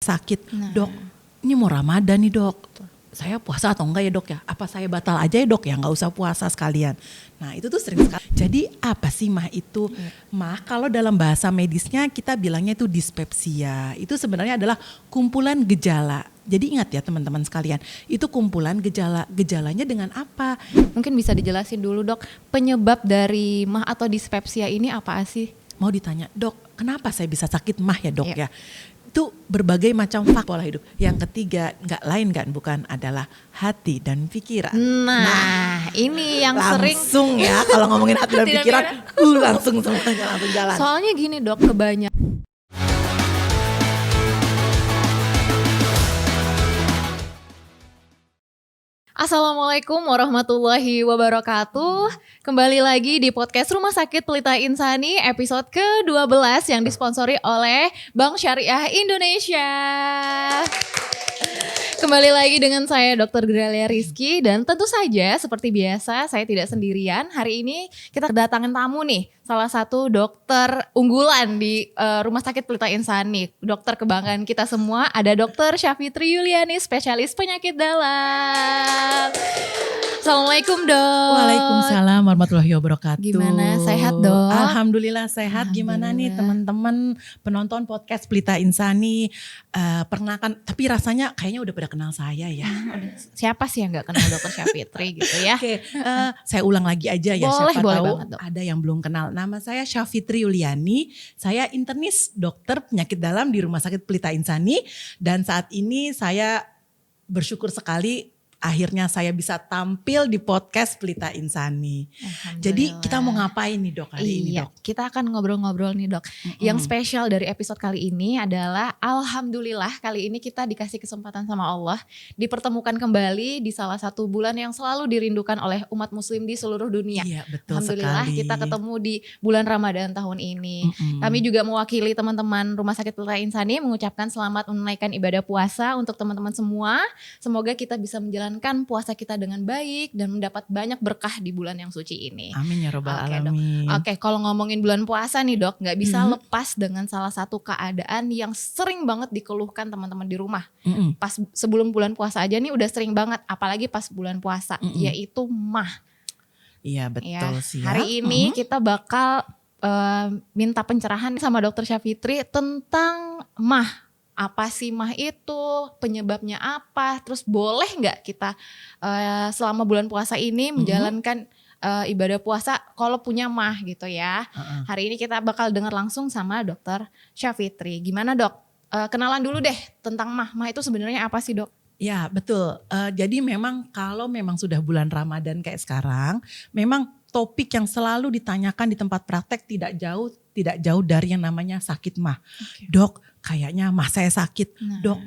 sakit, Nah. dok ini mau Ramadan nih dok, saya puasa atau enggak ya dok ya? Apa saya batal aja ya dok ya, nggak usah puasa sekalian. Nah itu tuh sering sekali. Jadi apa sih mah itu? Mah kalau dalam bahasa medisnya kita bilangnya itu dispepsia. Itu sebenarnya adalah kumpulan gejala. Jadi ingat ya teman-teman sekalian, itu kumpulan gejalanya dengan apa? Mungkin bisa dijelasin dulu dok, penyebab dari mah atau dispepsia ini apa sih? Mau ditanya, dok kenapa saya bisa sakit mah ya dok Iya. ya? Itu berbagai macam faktor pola hidup. Yang ketiga nggak lain kan bukan adalah hati dan pikiran. Nah, ini yang sering Langsung ya kalau ngomongin hati dan Hati dan pikiran, langsung semuanya langsung jalan. soalnya gini dok, kebanyakan Assalamualaikum warahmatullahi wabarakatuh. Kembali lagi di podcast Rumah Sakit Pelita Insani episode ke-12 yang disponsori oleh Bank Syariah Indonesia. Kembali lagi dengan saya Dr. Gralia Rizky dan tentu saja seperti biasa saya tidak sendirian. Hari ini kita kedatangan tamu nih, salah satu dokter unggulan di Rumah Sakit Pelita Insani. Dokter kebanggaan kita semua, ada Dr. Syafitri Yuliani, spesialis penyakit dalam. Assalamualaikum dok. Waalaikumsalam warahmatullahi wabarakatuh. Gimana, sehat, Dok? Alhamdulillah sehat. Gimana nih teman-teman penonton podcast Pelita Insani? Pernah kan, tapi rasanya kayaknya udah pada kenal saya ya. Siapa sih yang gak kenal Dr. Syafitri gitu ya? Oke, saya ulang lagi aja ya. Boleh, Siapa boleh tahu banget, Dok. ada yang belum kenal. Nama saya Syafitri Yuliani. Saya internis dokter penyakit dalam di Rumah Sakit Pelita Insani. Dan saat ini saya bersyukur sekali akhirnya saya bisa tampil di podcast Pelita Insani. Jadi kita mau ngapain nih dok hari ini dok? Kita akan ngobrol-ngobrol nih dok. Yang spesial dari episode kali ini adalah alhamdulillah kali ini kita dikasih kesempatan sama Allah dipertemukan kembali di salah satu bulan yang selalu dirindukan oleh umat muslim di seluruh dunia. Iya betul Alhamdulillah sekali. kita ketemu di bulan Ramadan tahun ini. Kami juga mewakili teman-teman Rumah Sakit Pelita Insani mengucapkan selamat menunaikan ibadah puasa untuk teman-teman semua. Semoga kita bisa menjalankan puasa kita dengan baik dan mendapat banyak berkah di bulan yang suci ini. Amin ya robbal Oke, Dok. alamin. Oke, kalau ngomongin bulan puasa nih dok, nggak bisa lepas dengan salah satu keadaan yang sering banget dikeluhkan teman-teman di rumah. Pas sebelum bulan puasa aja nih udah sering banget, apalagi pas bulan puasa, yaitu mah. Iya betul Ya, sih. hari ini kita bakal minta pencerahan sama Dokter Syafitri tentang mah. Apa sih mah itu, penyebabnya apa, terus boleh nggak kita selama bulan puasa ini menjalankan ibadah puasa kalau punya mah gitu ya. Hari ini kita bakal dengar langsung sama Dokter Syafitri. Gimana dok? Kenalan dulu deh tentang mah. Mah itu sebenarnya apa sih dok? Ya betul. Jadi memang kalau memang sudah bulan Ramadan kayak sekarang, memang topik yang selalu ditanyakan di tempat praktek tidak jauh dari yang namanya sakit mah. Dok, kayaknya mah saya sakit. Dok,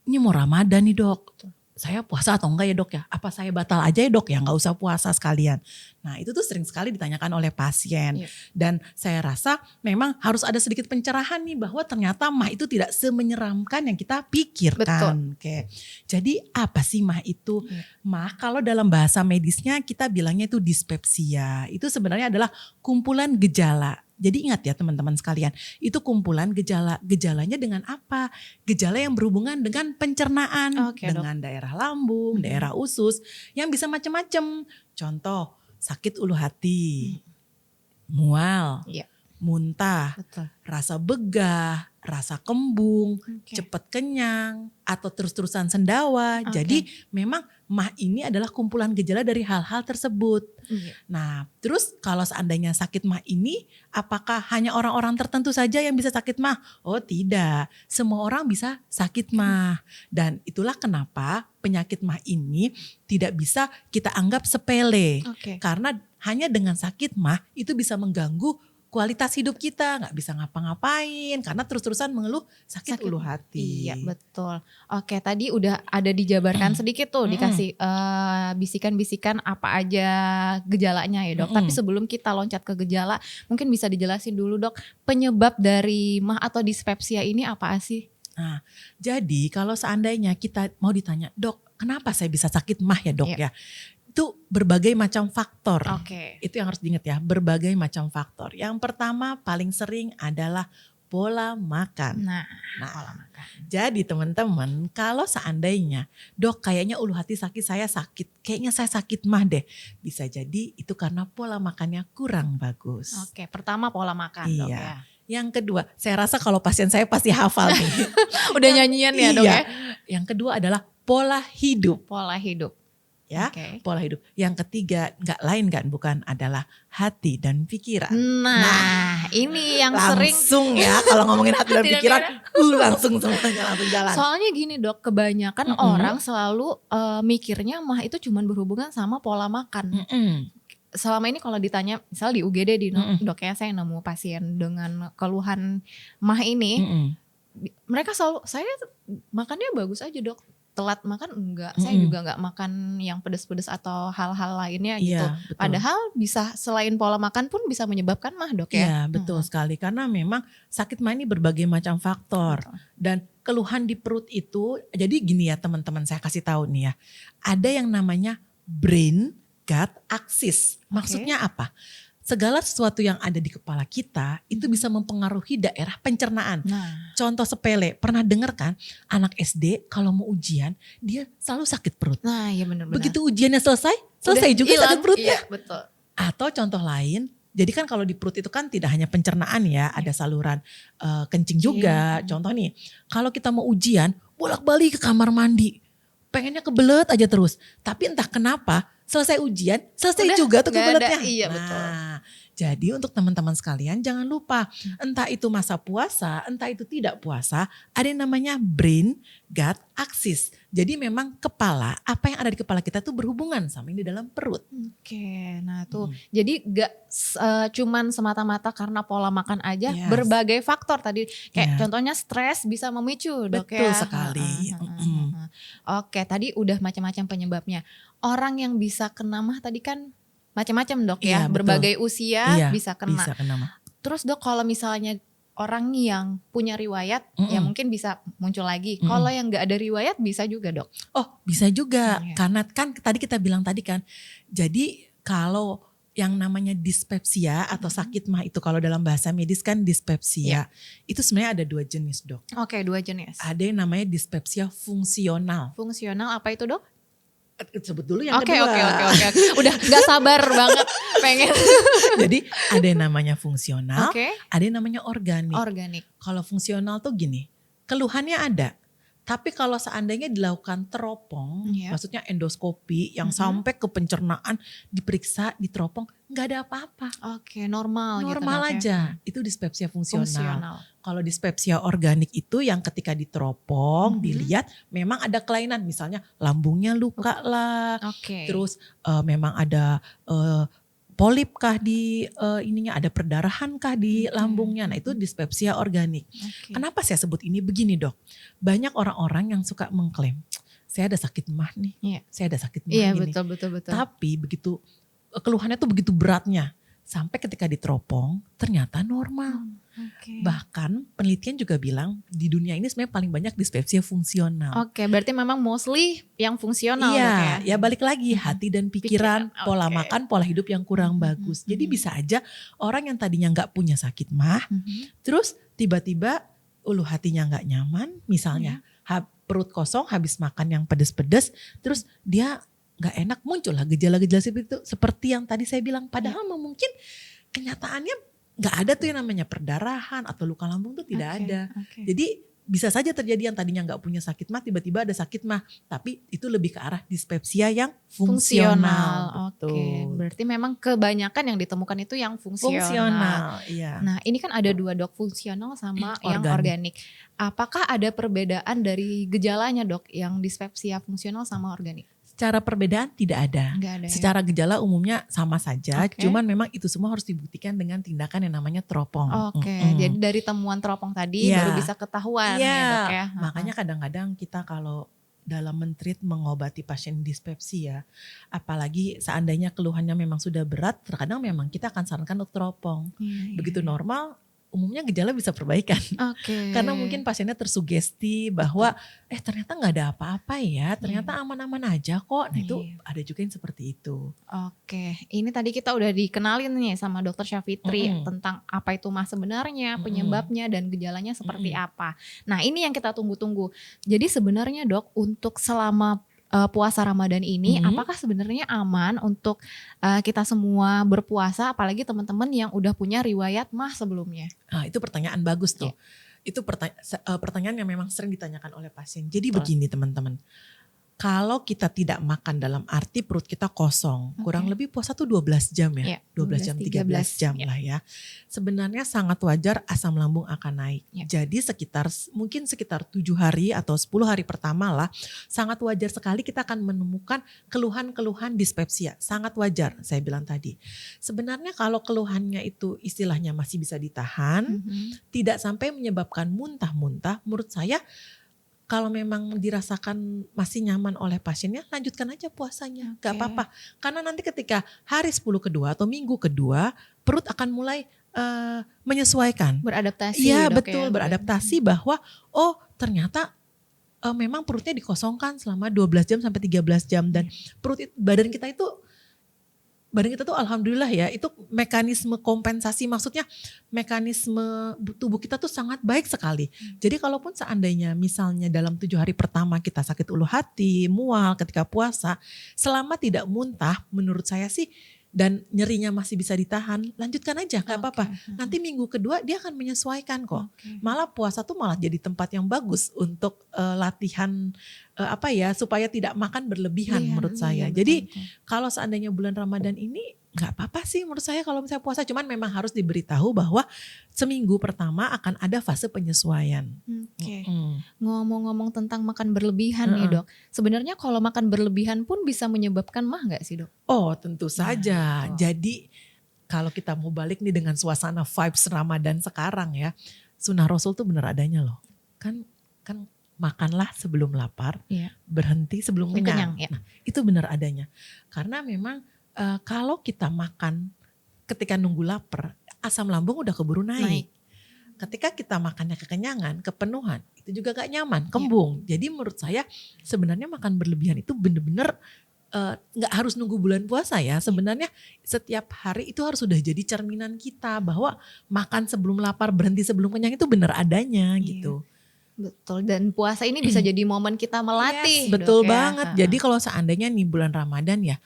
ini mau Ramadan nih dok. Saya puasa atau enggak ya dok ya? Apa saya batal aja ya dok ya? Nggak usah puasa sekalian. Nah itu tuh sering sekali ditanyakan oleh pasien. Dan saya rasa memang harus ada sedikit pencerahan nih bahwa ternyata mah itu tidak semenyeramkan yang kita pikirkan. Oke. Jadi apa sih mah itu? Mah kalau dalam bahasa medisnya kita bilangnya itu dispepsia. Itu sebenarnya adalah kumpulan gejala. Jadi ingat ya teman-teman sekalian, itu kumpulan gejalanya dengan apa? Gejala yang berhubungan dengan pencernaan, dengan daerah lambung, daerah usus, yang bisa macam-macam. Contoh, sakit ulu hati, mual, muntah, rasa begah, rasa kembung, cepat kenyang, atau terus-terusan sendawa. Jadi memang mah ini adalah kumpulan gejala dari hal-hal tersebut. Nah terus kalau seandainya sakit mah ini apakah hanya orang-orang tertentu saja yang bisa sakit mah? Oh tidak, semua orang bisa sakit mah. Dan itulah kenapa penyakit mah ini tidak bisa kita anggap sepele. Karena hanya dengan sakit mah itu bisa mengganggu kualitas hidup kita, nggak bisa ngapa-ngapain karena terus-terusan mengeluh sakit ulu hati. Iya betul. Oke, tadi udah ada dijabarkan sedikit tuh, dikasih bisikan-bisikan apa aja gejalanya ya dok. Tapi sebelum kita loncat ke gejala, mungkin bisa dijelasin dulu dok, penyebab dari mah atau dispepsia ini apa sih? Nah, jadi kalau seandainya kita mau ditanya, dok kenapa saya bisa sakit mah ya dok ya? Itu berbagai macam faktor. Itu yang harus diingat ya, berbagai macam faktor. Yang pertama paling sering adalah pola makan. Nah, Nah, pola makan. jadi teman-teman, kalau seandainya, Dok kayaknya ulu hati sakit, saya sakit, kayaknya saya sakit mah deh. Bisa jadi itu karena pola makannya kurang bagus. Oke, pertama pola makan Dok Iya. ya. Yang kedua, saya rasa kalau pasien saya pasti hafal nih. Udah nyanyian ya Dok Iya. ya. Yang kedua adalah pola hidup. Pola hidup. Ya, Oke. pola hidup. Yang ketiga, nggak lain kan, bukan, adalah hati dan pikiran. Nah, ini yang sering. Langsung ya, kalau ngomongin hati dan Hati dan pikiran, langsung semuanya langsung jalan. Soalnya gini Dok, kebanyakan orang selalu mikirnya mah itu cuman berhubungan sama pola makan. Selama ini kalau ditanya, misal di UGD Dok ya, saya nemu pasien dengan keluhan mah ini, mereka selalu, saya makannya bagus aja Dok. Telat makan enggak, saya juga enggak makan yang pedas-pedas atau hal-hal lainnya gitu. Iya, betul. Padahal bisa selain pola makan pun bisa menyebabkan mah Dok ya. Iya, betul sekali. Karena memang sakit mah ini berbagai macam faktor. Dan keluhan di perut itu, jadi gini ya teman-teman, saya kasih tahu nih ya. Ada yang namanya brain gut axis. Maksudnya apa? Segala sesuatu yang ada di kepala kita itu bisa mempengaruhi daerah pencernaan. Nah, Contoh sepele, pernah dengar kan anak SD kalau mau ujian dia selalu sakit perut. nah ya benar-benar. Begitu ujiannya selesai Udah juga hilang. sakit perutnya. Iya, betul. Atau contoh lain, jadi kan kalau di perut itu kan tidak hanya pencernaan ya, ada saluran kencing juga. Contoh nih, kalau kita mau ujian bolak-balik ke kamar mandi, pengennya kebelet aja terus. Tapi entah kenapa selesai ujian, selesai Udah, juga tuh nggak kebeletnya. ada. Iya, betul. Jadi untuk teman-teman sekalian jangan lupa, entah itu masa puasa, entah itu tidak puasa, ada yang namanya brain gut axis. Jadi memang kepala, apa yang ada di kepala kita tuh berhubungan sama yang di dalam perut. Oke, nah tuh. Jadi gak cuman semata-mata karena pola makan aja, Yes. berbagai faktor tadi. Kayak Yes. contohnya stres bisa memicu Dok ya. Betul sekali. Oke, tadi udah macam-macam penyebabnya. Orang yang bisa kena mah tadi kan macam-macam Dok ya. Iya, betul. Berbagai usia Iya, bisa kena. Bisa kena mah. Terus Dok, kalau misalnya orang yang punya riwayat ya mungkin bisa muncul lagi. Kalau yang gak ada riwayat bisa juga Dok. Oh bisa juga, Iya. karena kan tadi kita bilang tadi kan, jadi kalau yang namanya dispepsia atau sakit mah itu kalau dalam bahasa medis kan dispepsia, itu sebenarnya ada 2 jenis Dok. Oke, 2 jenis. Ada yang namanya dispepsia fungsional. Fungsional apa itu Dok? Sebut dulu yang Oke. kedua. Udah gak sabar banget pengen. Jadi ada yang namanya fungsional, Oke. ada yang namanya organik. Organik. Kalau fungsional tuh gini, keluhannya ada. Tapi kalau seandainya dilakukan teropong, Iya. maksudnya endoskopi yang sampai ke pencernaan, diperiksa, diteropong, nggak ada apa-apa. Oke, normal gitu Normal Dok ya. aja. Itu dispepsia fungsional. Fungsional. Kalau dispepsia organik itu yang ketika diteropong, dilihat memang ada kelainan. Misalnya lambungnya luka lah, Oke. terus memang ada polip kah di ininya, ada perdarahan kah di lambungnya. Nah itu dispepsia organik. Oke. Kenapa saya sebut ini begini Dok? Banyak orang-orang yang suka mengklaim, saya ada sakit mah nih, Iya. saya ada sakit mah Iya, ini. betul. Tapi begitu keluhannya tuh begitu beratnya, sampai ketika diteropong ternyata normal. Oke. Bahkan penelitian juga bilang di dunia ini sebenarnya paling banyak dispepsia fungsional. Oke, berarti memang mostly yang fungsional Dok ya. Iya, ya balik lagi hati dan pikiran, Pikiran, pola oke. makan, pola hidup yang kurang bagus. Jadi bisa aja orang yang tadinya nggak punya sakit mah, terus tiba-tiba ulu hatinya nggak nyaman, misalnya perut kosong habis makan yang pedes-pedes, terus dia nggak enak, muncul lah gejala-gejala seperti itu, seperti yang tadi saya bilang. Padahal mungkin kenyataannya nggak ada tuh yang namanya perdarahan atau luka lambung tuh tidak Oke, ada. oke. Jadi bisa saja terjadi yang tadinya nggak punya sakit mah tiba-tiba ada sakit mah, tapi itu lebih ke arah dispepsia yang fungsional. Oke, Betul. berarti memang kebanyakan yang ditemukan itu yang fungsional. Fungsional, iya. Nah, ini kan ada 2 Dok, fungsional sama yang Organik. organik. Apakah ada perbedaan dari gejalanya Dok yang dispepsia fungsional sama organik? Secara perbedaan tidak ada. Enggak ada ya? Secara gejala umumnya sama saja, Oke. cuman memang itu semua harus dibuktikan dengan tindakan yang namanya teropong. Oke, jadi dari temuan teropong tadi Iya. baru bisa ketahuan Iya, ya Dok ya. makanya kadang-kadang kita kalau dalam mentreat mengobati pasien dispepsia, apalagi seandainya keluhannya memang sudah berat, terkadang memang kita akan sarankan untuk teropong. Iya. Begitu normal, umumnya gejala bisa perbaikan. Oke. Karena mungkin pasiennya tersugesti bahwa ternyata nggak ada apa-apa ya, ternyata aman-aman aja kok. Nah itu Iya. ada juga yang seperti itu. Oke, ini tadi kita udah dikenalin nih sama Dokter Syafitri Mm-mm. tentang apa itu mah sebenarnya, Mm-mm. penyebabnya dan gejalanya seperti Mm-mm. apa. Nah ini yang kita tunggu-tunggu. Jadi sebenarnya Dok, untuk selama puasa Ramadan ini, apakah sebenarnya aman untuk kita semua berpuasa, apalagi teman-teman yang udah punya riwayat mah sebelumnya? Nah, itu pertanyaan bagus tuh. Iya. Itu pertanyaan yang memang sering ditanyakan oleh pasien. Jadi Betul. begini teman-teman. Kalau kita tidak makan dalam arti perut kita kosong, kurang lebih puasa tuh 12 jam ya. Iya, 12 jam, 13 jam iya. lah ya. Sebenarnya sangat wajar asam lambung akan naik. Iya. Jadi mungkin sekitar 7 hari atau 10 hari pertama lah, sangat wajar sekali kita akan menemukan keluhan-keluhan dispepsia. Sangat wajar saya bilang tadi. Sebenarnya kalau keluhannya itu istilahnya masih bisa ditahan, tidak sampai menyebabkan muntah-muntah, menurut saya kalau memang dirasakan masih nyaman oleh pasiennya, lanjutkan aja puasanya. Gak apa-apa. Karena nanti ketika hari 10 kedua atau minggu kedua, perut akan mulai menyesuaikan. Beradaptasi. Iya Dok, betul, ya. beradaptasi bahwa ternyata memang perutnya dikosongkan selama 12 jam sampai 13 jam. Dan badan kita tuh alhamdulillah ya, itu mekanisme kompensasi, maksudnya mekanisme tubuh kita tuh sangat baik sekali. Jadi kalaupun seandainya misalnya dalam 7 hari pertama kita sakit ulu hati, mual ketika puasa, selama tidak muntah menurut saya sih dan nyerinya masih bisa ditahan, lanjutkan aja gak apa-apa. Nanti minggu kedua dia akan menyesuaikan kok. Malah puasa tuh malah jadi tempat yang bagus untuk latihan supaya tidak makan berlebihan menurut saya. Jadi kalau seandainya bulan Ramadan ini gak apa-apa sih menurut saya kalau misalnya puasa. Cuman memang harus diberitahu bahwa seminggu pertama akan ada fase penyesuaian. Ngomong-ngomong tentang makan berlebihan nih Dok. Sebenarnya kalau makan berlebihan pun bisa menyebabkan mah gak sih Dok? Oh tentu saja. Jadi kalau kita mau balik nih dengan suasana vibes Ramadan sekarang ya. Sunnah Rasul tuh bener adanya loh. Kan makanlah sebelum lapar, berhenti sebelum kenyang. Nah, itu benar adanya. Karena memang kalau kita makan ketika nunggu lapar, asam lambung udah keburu naik. Ketika kita makannya kekenyangan, kepenuhan, itu juga gak nyaman, kembung. Jadi menurut saya sebenarnya makan berlebihan itu bener-bener gak harus nunggu bulan puasa ya. Sebenarnya setiap hari itu harus sudah jadi cerminan kita bahwa makan sebelum lapar, berhenti sebelum kenyang itu benar adanya gitu. Betul, dan puasa ini bisa jadi momen kita melatih. Betul Dok, banget. Jadi kalau seandainya nih bulan Ramadan ya,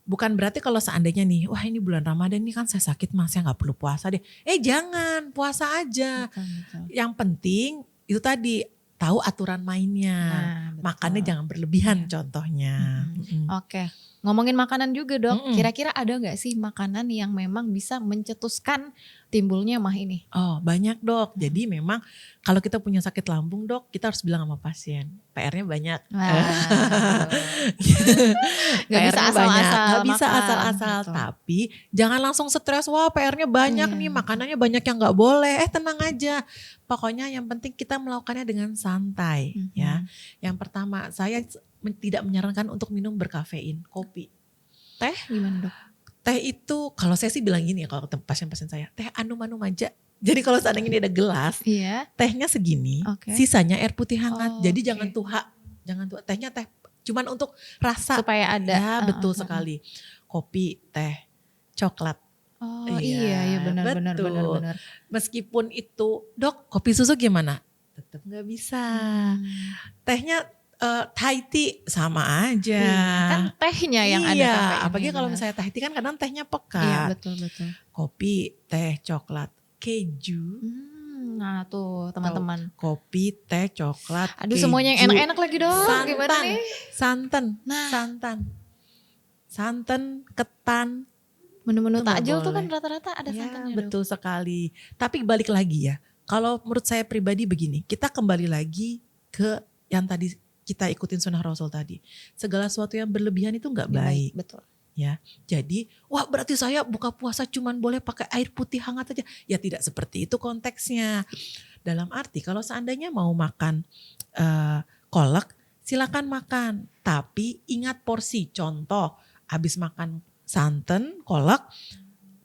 bukan berarti kalau seandainya nih, wah ini bulan Ramadan nih kan saya sakit mas, saya gak perlu puasa deh. Jangan, puasa aja. Betul. Yang penting itu tadi, tahu aturan mainnya. Makannya jangan berlebihan contohnya. Oke, ngomongin makanan juga Dok, kira-kira ada gak sih makanan yang memang bisa mencetuskan timbulnya mah ini? Oh banyak Dok, jadi memang kalau kita punya sakit lambung Dok, kita harus bilang sama pasien, PR-nya banyak. Gak bisa asal-asal. Tapi jangan langsung stres, wah PR-nya banyak nih, makanannya banyak yang gak boleh. Tenang aja, pokoknya yang penting kita melakukannya dengan santai ya. Yang pertama, saya tidak menyarankan untuk minum berkafein, kopi. Teh gimana Dok? Teh itu kalau saya sih bilang gini ya, kalau pasien-pasien saya, teh anum-anum aja. Jadi kalau seandainya ini ada gelas, tehnya segini, sisanya air putih hangat. Jadi jangan tuha, tehnya teh cuman untuk rasa. Supaya ada. Ya betul sekali. Kopi, teh, coklat. Oh iya benar. Meskipun itu, Dok kopi susu gimana? Tetap gak bisa. Tehnya Thai tea sama aja. Kan tehnya yang ada kafeinnya. Apalagi kalau misalnya Thai tea kan kadang tehnya pekat. Iya betul. Kopi, teh, coklat, keju. Nah tuh teman-teman. Kopi, teh, coklat, aduh keju. Semuanya yang enak-enak lagi Dok. Gimana nih? Santan, ketan. Menu-menu takjil tuh kan rata-rata ada santannya. Betul sekali. Tapi balik lagi ya. Kalau menurut saya pribadi begini, kita kembali lagi ke yang tadi kita ikutin sunnah Rasul tadi. Segala sesuatu yang berlebihan itu gak baik. Betul. Ya, jadi wah berarti saya buka puasa cuman boleh pakai air putih hangat aja. Ya tidak seperti itu konteksnya. Dalam arti kalau seandainya mau makan kolak, silakan makan. Tapi ingat porsi. Contoh, habis makan santan, kolak,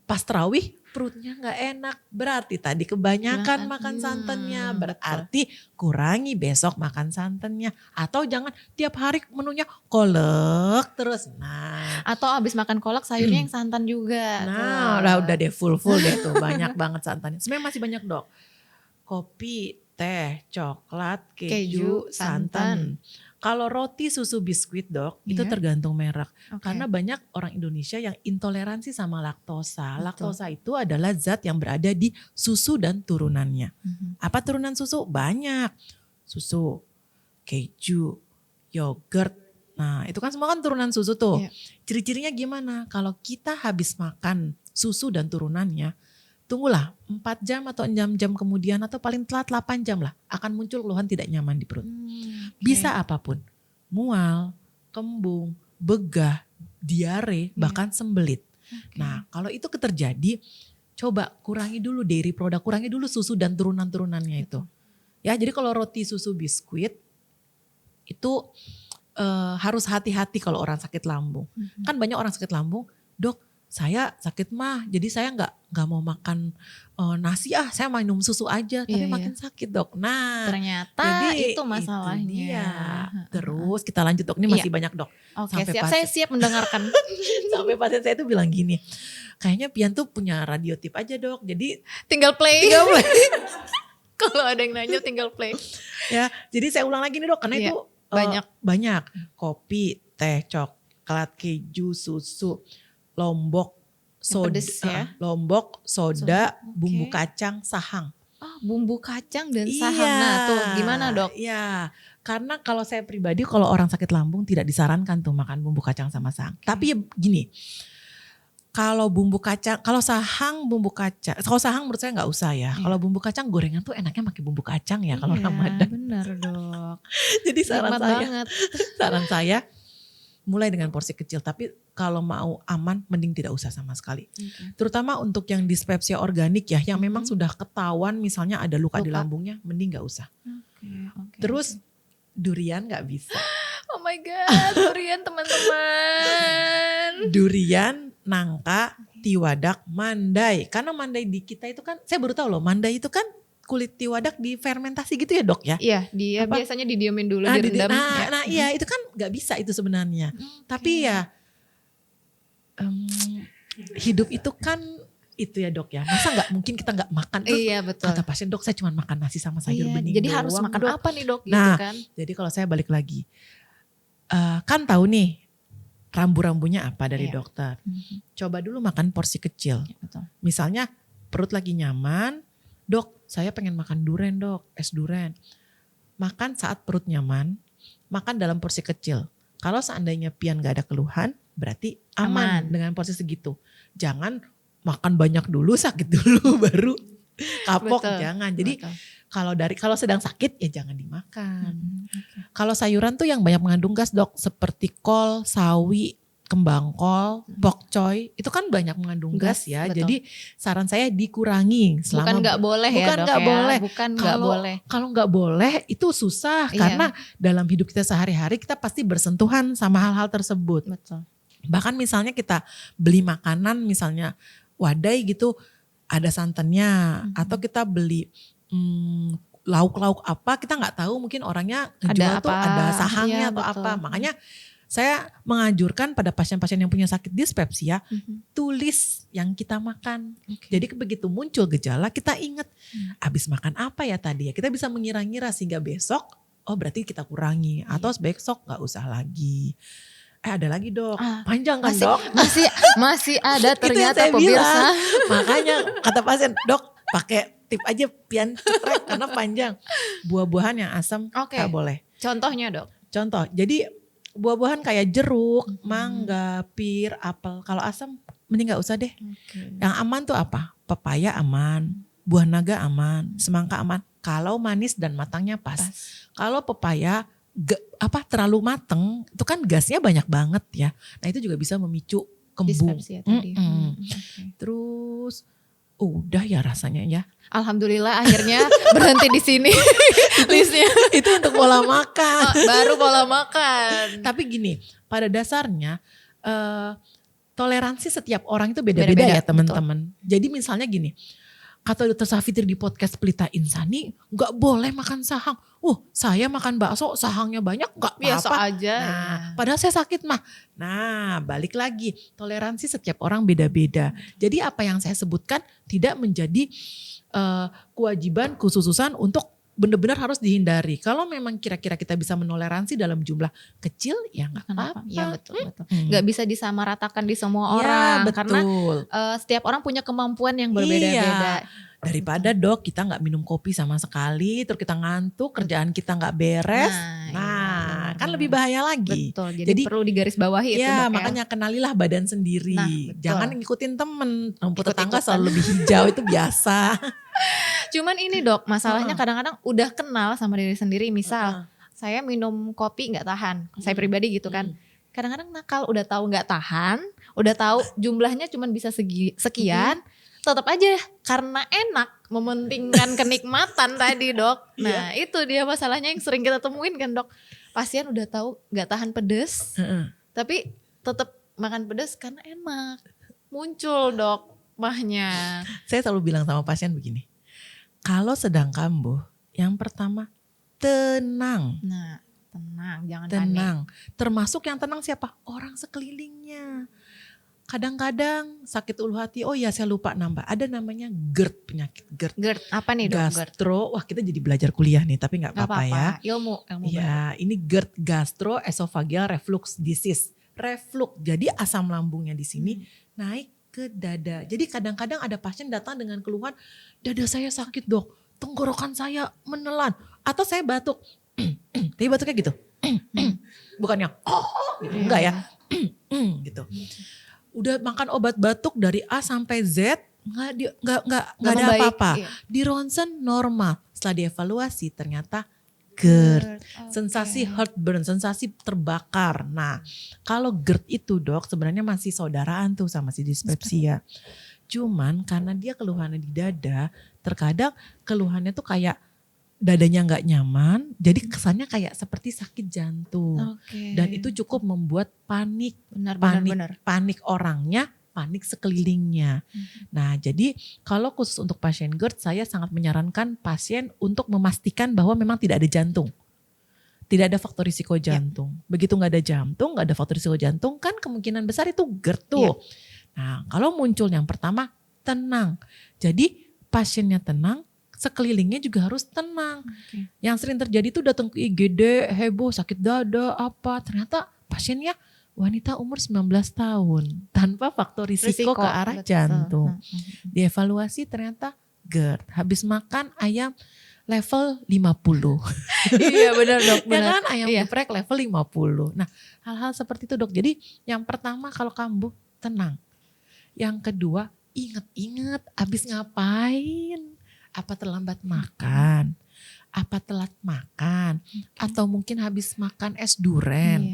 pas tarawih perutnya nggak enak, berarti tadi kebanyakan makan santannya, berarti kurangi besok makan santannya, atau jangan tiap hari menunya kolak terus. Nah, Atau abis makan kolak sayurnya yang santan juga. nah udah deh full deh tuh, banyak banget santannya. Sebenarnya masih banyak dok, kopi, teh, coklat, keju, santan. Kalau roti, susu, biskuit dok, itu tergantung merek. Karena banyak orang Indonesia yang intoleransi sama laktosa. Betul. Laktosa itu adalah zat yang berada di susu dan turunannya. Apa turunan susu? Banyak. Susu, keju, yogurt. Nah itu kan semua kan turunan susu tuh. Ciri-cirinya gimana? Kalau kita habis makan susu dan turunannya, tunggulah 4 jam atau 6 jam kemudian atau paling telat 8 jam lah akan muncul keluhan tidak nyaman di perut. Bisa apapun, mual, kembung, begah, diare, bahkan sembelit. Nah kalau itu terjadi, coba kurangi dulu dairy product, kurangi dulu susu dan turunan-turunannya itu. Ya jadi kalau roti, susu, biskuit itu harus hati-hati kalau orang sakit lambung. Kan banyak orang sakit lambung, dok saya sakit mah, jadi saya nggak mau makan nasi saya minum susu aja, tapi makin sakit dok. Nah ternyata jadi itu masalahnya. Itu dia. Terus kita lanjut dok, ini masih banyak dok. Oke, saya siap mendengarkan. Sampai pasien saya tuh bilang gini, kayaknya Pian tuh punya radio tip aja dok, jadi tinggal play. Kalau ada yang nanya tinggal play. Ya, jadi saya ulang lagi nih dok, karena itu banyak kopi, teh, coklat, keju, susu, lombok, soda, lombok, soda, bumbu kacang, sahang. Oh, bumbu kacang dan sahang. Nah tuh gimana dok? Iya, karena kalau saya pribadi kalau orang sakit lambung tidak disarankan tuh makan bumbu kacang sama sahang. Tapi gini, kalau bumbu kacang, kalau sahang bumbu kacang, kalau sahang menurut saya nggak usah ya. Kalau bumbu kacang gorengan tuh enaknya pakai bumbu kacang ya kalau Ramadan. Benar dok. Jadi saran saya mulai dengan porsi kecil, tapi kalau mau aman mending tidak usah sama sekali. Terutama untuk yang dispepsia organik ya, yang memang sudah ketahuan misalnya ada luka di lambungnya, mending nggak usah. Terus durian nggak bisa. Oh my god, durian teman-teman. Durian, nangka, tiwadak, mandai. Karena mandai di kita itu kan, saya baru tahu loh, mandai itu kan kulit tiwadak difermentasi gitu ya dok ya? Iya, dia biasanya didiemin dulu, direndam. Iya itu kan nggak bisa itu sebenarnya. Tapi ya hidup itu kan itu ya dok ya. Masa nggak mungkin kita nggak makan? Terus betul. Kata pasien, dok saya cuma makan nasi sama sayur bening. Jadi harus makan dok. apa nih dok? Nah, gitu kan? Jadi kalau saya balik lagi, kan tahu nih rambu-rambunya apa dari dokter. Coba dulu makan porsi kecil. Betul. Misalnya perut lagi nyaman, dok saya pengen makan duren dok, es duren. Makan saat perut nyaman, makan dalam porsi kecil. Kalau seandainya Pian gak ada keluhan, berarti aman dengan porsi segitu. Jangan makan banyak dulu, sakit dulu baru kapok. Jangan. Jadi kalau sedang sakit ya jangan dimakan. Kalau sayuran tuh yang banyak mengandung gas dok, seperti kol, sawi, kembang kol, pokcoy, itu kan banyak mengandung gas ya. Betul. Jadi saran saya dikurangi. Bukan nggak boleh ya dok ya. Bukan nggak boleh. Kalau nggak boleh itu susah karena dalam hidup kita sehari-hari kita pasti bersentuhan sama hal-hal tersebut. Betul. Bahkan misalnya kita beli makanan misalnya wadai gitu ada santannya, atau kita beli lauk-lauk apa kita nggak tahu, mungkin orangnya ngejual tuh ada sahangnya atau apa. Makanya saya menganjurkan pada pasien-pasien yang punya sakit dispepsia, tulis yang kita makan. Jadi begitu muncul gejala kita ingat, habis makan apa ya tadi ya. Kita bisa mengira-ngira sehingga besok, oh berarti kita kurangi. Atau besok gak usah lagi. Ada lagi dok, panjang kan dok? Masih ada ternyata pemirsa. Makanya kata pasien, dok pakai tip aja Pian cetrek karena panjang. Buah-buahan yang asam gak boleh. Contohnya dok? Contoh, jadi buah-buahan kayak jeruk, mangga, pir, apel. Kalau asam mending gak usah deh. Yang aman tuh apa? Pepaya aman, buah naga aman, semangka aman. Kalau manis dan matangnya pas. Kalau pepaya terlalu mateng, itu kan gasnya banyak banget ya. Nah itu juga bisa memicu kembung. Terus udah ya rasanya ya. Alhamdulillah akhirnya berhenti di sini listnya. Itu untuk pola makan. Baru pola makan. Tapi gini, pada dasarnya toleransi setiap orang itu beda-beda Beda-beda, ya teman-teman. Jadi misalnya gini, kata Dokter Safitri di podcast Pelita Insani, nggak boleh makan sahang. Saya makan bakso, sahangnya banyak, nggak Biasa apa-apa. aja. Nah, padahal saya sakit mah. Nah, balik lagi, toleransi setiap orang beda-beda. Jadi apa yang saya sebutkan tidak menjadi kewajiban khususan untuk benar-benar harus dihindari. Kalau memang kira-kira kita bisa menoleransi dalam jumlah kecil, ya nggak apa-apa. Iya betul. Nggak bisa disamaratakan di semua orang. Betul. Karena setiap orang punya kemampuan yang berbeda-beda. Daripada dok kita nggak minum kopi sama sekali, terus kita ngantuk, kerjaan kita nggak beres. Nah, kan lebih bahaya lagi. Betul. Jadi perlu digarisbawahi itu ya, dok. makanya kenalilah badan sendiri. Jangan ngikutin temen. Rumput tetangga Ikut-ikutan. selalu lebih hijau itu biasa. Cuman ini dok, masalahnya kadang-kadang udah kenal sama diri sendiri. Misal saya minum kopi nggak tahan, saya pribadi gitu kan. Kadang-kadang nakal, udah tahu nggak tahan, udah tahu jumlahnya cuman bisa sekian, tetap aja karena enak mementingkan kenikmatan tadi dok. Nah itu dia masalahnya yang sering kita temuin kan dok. Pasien udah tahu nggak tahan pedes, tapi tetap makan pedes karena enak. Muncul dok mahnya. Saya selalu bilang sama pasien begini, kalau sedang kambuh, yang pertama tenang. Nah tenang, jangan Tenang. panik. Termasuk yang tenang siapa? Orang sekelilingnya. Kadang-kadang sakit ulu hati, oh ya saya lupa nambah. Ada namanya GERD, penyakit GERD. GERD, apa nih dok? GERD. Gastro, wah kita jadi belajar kuliah nih, tapi gak apa-apa ya. Ilmu Ya, ini GERD, gastroesophageal reflux disease. Reflux, jadi asam lambungnya di sini naik ke dada. Jadi kadang-kadang ada pasien datang dengan keluhan, dada saya sakit dok, tenggorokan saya menelan, atau saya batuk. Tapi batuknya gitu. Bukan yang gitu. Enggak ya. Gitu. Udah makan obat batuk dari A sampai Z, nggak ada apa-apa. Iya. Di ronsen normal. Setelah dievaluasi ternyata GERD. Sensasi heartburn, sensasi terbakar. Nah, kalau GERD itu dok sebenarnya masih saudaraan tuh sama si dispepsia. Cuman karena dia keluhannya di dada, terkadang keluhannya tuh kayak dadanya nggak nyaman, jadi kesannya kayak seperti sakit jantung. Dan itu cukup membuat panik, panik orangnya, panik sekelilingnya. Nah, jadi kalau khusus untuk pasien GERD, saya sangat menyarankan pasien untuk memastikan bahwa memang tidak ada jantung. Tidak ada faktor risiko jantung. Begitu nggak ada jantung, nggak ada faktor risiko jantung, kan kemungkinan besar itu GERD tuh. Nah, kalau muncul yang pertama, tenang. Jadi pasiennya tenang, sekelilingnya juga harus tenang. Yang sering terjadi itu datang ke IGD, heboh, sakit dada, apa. Ternyata pasiennya wanita umur 19 tahun tanpa faktor risiko ke arah jantung. Dievaluasi ternyata GERD. Habis makan ayam level 50. Iya benar dok. Ya kan ayam geprek level 50. Nah hal-hal seperti itu dok. Jadi yang pertama kalau kambuh tenang. Yang kedua inget-inget habis ngapain. Apa terlambat makan, apa telat makan, atau mungkin habis makan es duren,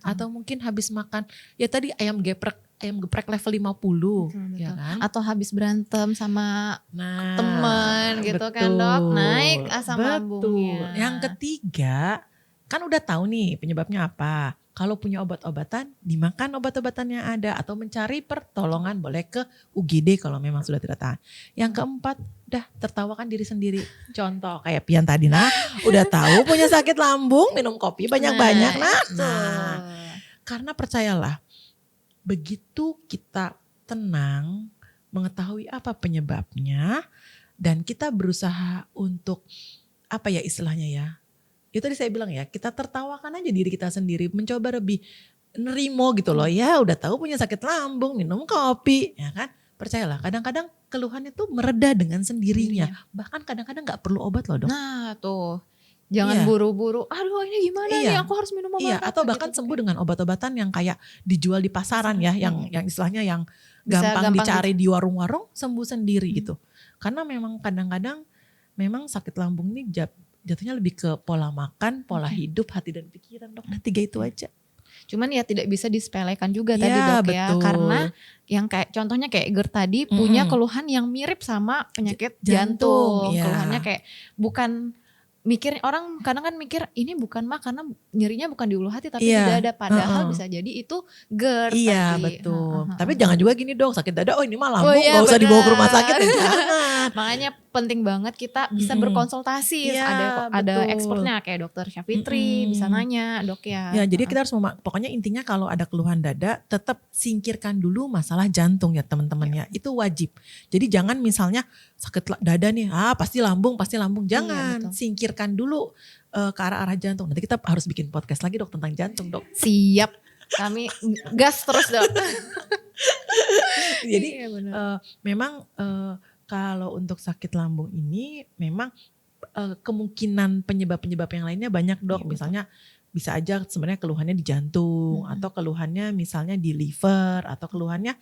atau mungkin habis makan ya tadi ayam geprek level 50, ya kan? Atau habis berantem sama teman gitu kan dok, naik asam lambungnya. Yang ketiga kan udah tahu nih penyebabnya apa. Kalau punya obat-obatan, dimakan obat-obatan yang ada atau mencari pertolongan boleh ke UGD kalau memang sudah tidak tahan. Yang keempat, udah tertawakan diri sendiri. Contoh kayak Pian tadi udah tahu punya sakit lambung, minum kopi banyak-banyak Nah, karena percayalah, begitu kita tenang, mengetahui apa penyebabnya dan kita berusaha untuk apa ya istilahnya ya. Itu tadi saya bilang ya, kita tertawakan aja diri kita sendiri, mencoba lebih nerimo gitu loh. Ya udah tahu punya sakit lambung, minum kopi, ya kan. Percayalah, kadang-kadang keluhannya tuh mereda dengan sendirinya. Bahkan kadang-kadang gak perlu obat loh dok. Nah tuh, jangan buru-buru, aduh ini gimana nih aku harus minum obat. Iya, atau bahkan sembuh dengan obat-obatan yang kayak dijual di pasaran ya, yang istilahnya yang gampang dicari di warung-warung, sembuh sendiri gitu. Karena memang kadang-kadang memang sakit lambung ini jatuhnya lebih ke pola makan, pola hidup, hati dan pikiran dok. Nah 3 itu aja. Cuman ya tidak bisa disepelekan juga tadi dok betul. ya. Karena yang kayak contohnya kayak GERD tadi punya keluhan yang mirip sama penyakit jantung. Keluhannya kayak bukan mikir orang kadang kan mikir ini bukan mah karena nyerinya bukan di ulu hati tapi Iya, di dada, padahal heeh. bisa jadi itu GERD Iya tadi. betul. Heeh, Tapi heeh. jangan juga gini dong, sakit dada, oh ini mah Oh lambung, iya gak usah dibawa ke rumah benar. sakit ya jangan. Makanya penting banget kita bisa Mm-mm. berkonsultasi. Iya Ada betul. expertnya kayak dokter Syafitri, bisa Mm-mm. nanya, Dok ya. Ya jadi kita harus pokoknya intinya kalau ada keluhan dada tetap singkirkan dulu masalah jantung ya teman-teman ya. Itu wajib. Jadi jangan misalnya sakit dada nih, pasti lambung. Jangan, betul. singkirkan dulu ke arah-arah jantung. Nanti kita harus bikin podcast lagi dok tentang jantung dok. Siap. Kami gas terus, Dok. Jadi Iya, benar. memang kalau untuk sakit lambung ini memang kemungkinan penyebab-penyebab yang lainnya banyak dok. Iya, Misalnya bisa aja sebenarnya keluhannya di jantung atau keluhannya misalnya di liver atau keluhannya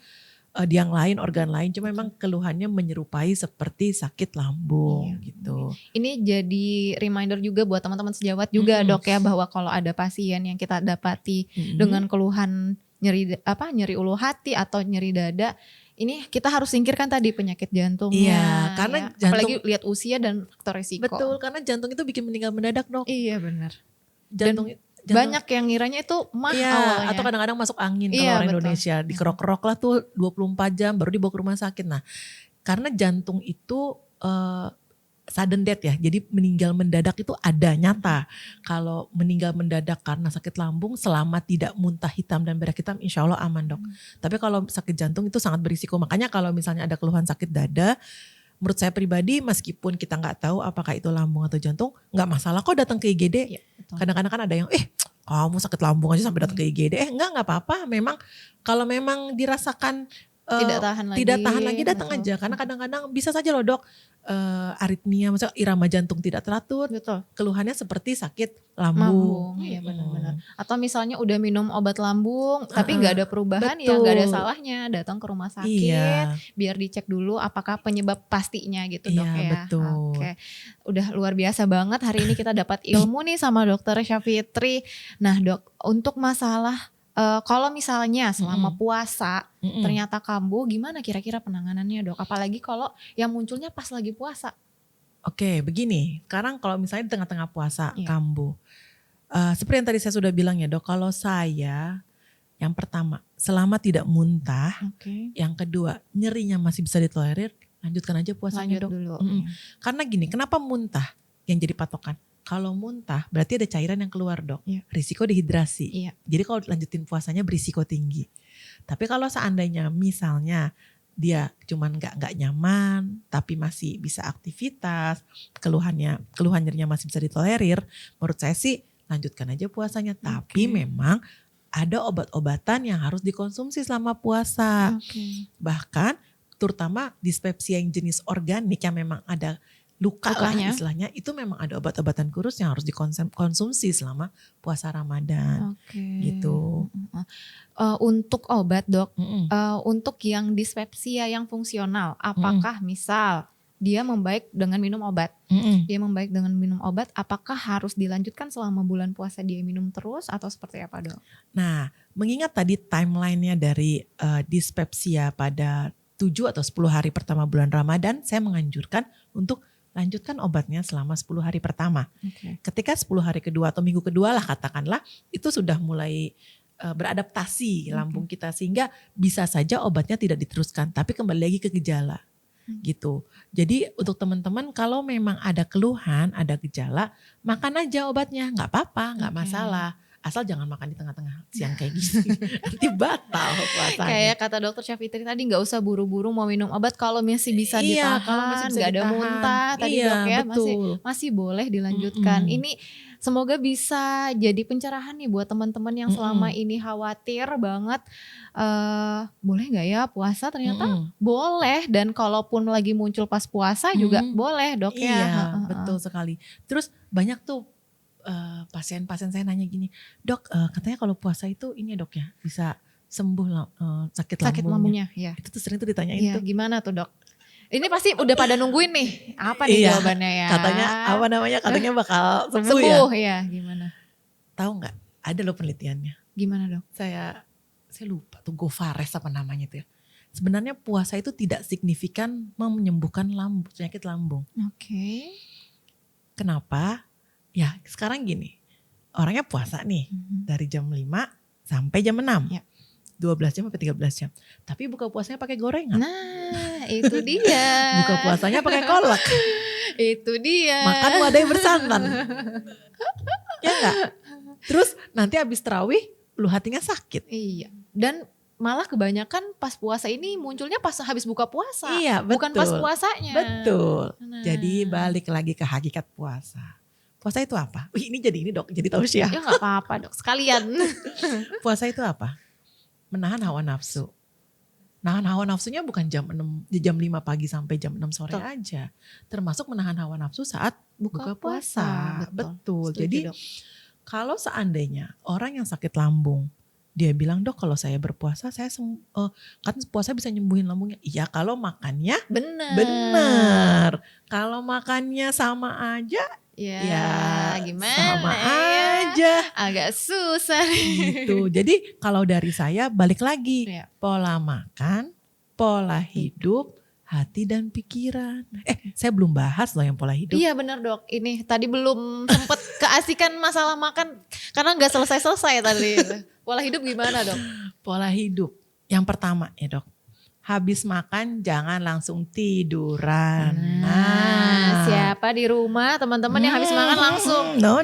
di yang lain organ lain. Cuma memang keluhannya menyerupai seperti sakit lambung Iya. gitu. Ini jadi reminder juga buat teman-teman sejawat juga Dok ya, bahwa kalau ada pasien yang kita dapati dengan keluhan nyeri ulu hati atau nyeri dada, ini kita harus singkirkan tadi penyakit jantungnya. Iya, karena ya. jantung, Apalagi lihat usia dan faktor resiko. betul, karena jantung itu bikin meninggal mendadak dok. Iya benar. Jantung Banyak yang ngiranya itu mah awalnya. Atau kadang-kadang masuk angin Iya, kalau orang betul. Indonesia dikerok-kerok lah tuh 24 jam baru dibawa ke rumah sakit. Nah, karena jantung itu sudden death ya. Jadi meninggal mendadak itu ada nyata. Kalau meninggal mendadak karena sakit lambung selama tidak muntah hitam dan berak hitam insya Allah aman dok. Tapi kalau sakit jantung itu sangat berisiko. Makanya kalau misalnya ada keluhan sakit dada, menurut saya pribadi meskipun kita nggak tahu apakah itu lambung atau jantung, nggak masalah kok datang ke IGD. Iya, betul. Kadang-kadang kan ada yang kamu sakit lambung aja sampai datang ke IGD. Nggak apa-apa. Memang kalau memang dirasakan Tidak tahan lagi, datang betul. aja. Karena kadang-kadang bisa saja loh dok, aritmia, misalnya irama jantung tidak teratur, Betul. keluhannya seperti sakit lambung. Iya benar-benar. Atau misalnya udah minum obat lambung tapi nggak ada perubahan, ya nggak ada salahnya datang ke rumah sakit biar dicek dulu apakah penyebab pastinya gitu dok ya. Betul. Oke, udah luar biasa banget hari ini kita dapat ilmu nih sama dokter Syafitri. Nah dok, untuk masalah kalau misalnya selama puasa ternyata kambuh, gimana kira-kira penanganannya dok? Apalagi kalau yang munculnya pas lagi puasa. Oke, begini. Sekarang kalau misalnya di tengah-tengah puasa kambuh, seperti yang tadi saya sudah bilang ya dok. Kalau saya, yang pertama, selama tidak muntah. Yang kedua, nyerinya masih bisa ditolerir, lanjutkan aja puasanya dok. Dulu. Karena gini, kenapa muntah yang jadi patokan? Kalau muntah berarti ada cairan yang keluar dok. Risiko dehidrasi. Jadi kalau lanjutin puasanya berisiko tinggi. Tapi kalau seandainya misalnya dia cuman nggak nyaman tapi masih bisa aktivitas, keluhan nyerinya masih bisa ditolerir, menurut saya sih lanjutkan aja puasanya. Tapi memang ada obat-obatan yang harus dikonsumsi selama puasa. Bahkan terutama dispepsia yang jenis organik yang memang ada lukanya istilahnya, itu memang ada obat-obatan kurus yang harus dikonsumsi selama puasa Ramadan. Gitu. Untuk obat dok, untuk yang dispepsia yang fungsional, apakah misal dia membaik dengan minum obat, apakah harus dilanjutkan selama bulan puasa dia minum terus atau seperti apa dok? Nah, mengingat tadi timelinenya dari dispepsia pada 7 atau 10 hari pertama bulan Ramadan, saya menganjurkan untuk lanjutkan obatnya selama 10 hari pertama. Ketika 10 hari kedua atau minggu kedua lah katakanlah, itu sudah mulai beradaptasi lambung kita sehingga bisa saja obatnya tidak diteruskan tapi kembali lagi ke gejala gitu. Jadi untuk teman-teman kalau memang ada keluhan, ada gejala, makan aja obatnya, nggak apa-apa, nggak masalah. Asal jangan makan di tengah-tengah siang kayak gini, nanti batal puasanya. Kayak kata dokter Syafitri tadi, nggak usah buru-buru mau minum obat kalau masih bisa ditahan, nggak ada muntah tadi dok ya, masih boleh dilanjutkan. Ini semoga bisa jadi pencerahan nih buat teman-teman yang selama ini khawatir banget, boleh nggak ya puasa? Ternyata boleh, dan kalaupun lagi muncul pas puasa juga boleh dok ya. Iya betul sekali. Terus banyak tuh pasien-pasien saya nanya gini, dok katanya kalau puasa itu ini dok ya bisa sembuh sakit lambungnya. Itu tuh sering tuh ditanyain tuh. Gimana tuh dok? Ini pasti udah pada nungguin nih, apa nih jawabannya ya? Katanya bakal sembuh ya. Gimana? Tahu nggak? Ada loh penelitiannya. Gimana dok? Saya lupa tuh, Gofares apa namanya tuh ya. Sebenarnya puasa itu tidak signifikan menyembuhkan penyakit lambung. Oke. Kenapa? Ya sekarang gini, orangnya puasa nih dari jam 5 sampai jam 6. Ya. 12 jam sampai 13 jam. Tapi buka puasanya pakai gorengan. Nah, itu dia. Buka puasanya pakai kolak. Itu dia. Makan wadai bersantan. Ya enggak? Terus nanti habis tarawih lu hatinya sakit. Iya. Dan malah kebanyakan pas puasa ini munculnya pas habis buka puasa. Iya, betul. Bukan pas puasanya. Betul. Nah. Jadi balik lagi ke hakikat puasa. Puasa itu apa? Wih, ini jadi ini dok, jadi tausiah. Ya gak apa-apa dok, sekalian. Puasa itu apa? Menahan hawa nafsu. Nahan hawa nafsunya bukan jam 5 pagi sampai jam 6 sore Betul. aja. Termasuk menahan hawa nafsu saat buka puasa. Betul. Setuju, Jadi Dok. kalau seandainya orang yang sakit lambung, dia bilang dok kalau saya berpuasa kan puasa bisa nyembuhin lambungnya. Iya kalau makannya benar. Kalau makannya sama aja ya gimana sama ya? aja. Agak susah. Gitu. Jadi kalau dari saya balik lagi. Iya. Pola makan, pola hidup, hati dan pikiran. Saya belum bahas loh yang pola hidup. Iya benar dok, ini tadi belum sempet keasikan masalah makan karena gak selesai-selesai tadi. Pola hidup gimana dok? Pola hidup. Yang pertama ya dok, habis makan jangan langsung tiduran. Nah, siapa di rumah teman-teman yang habis makan langsung? No.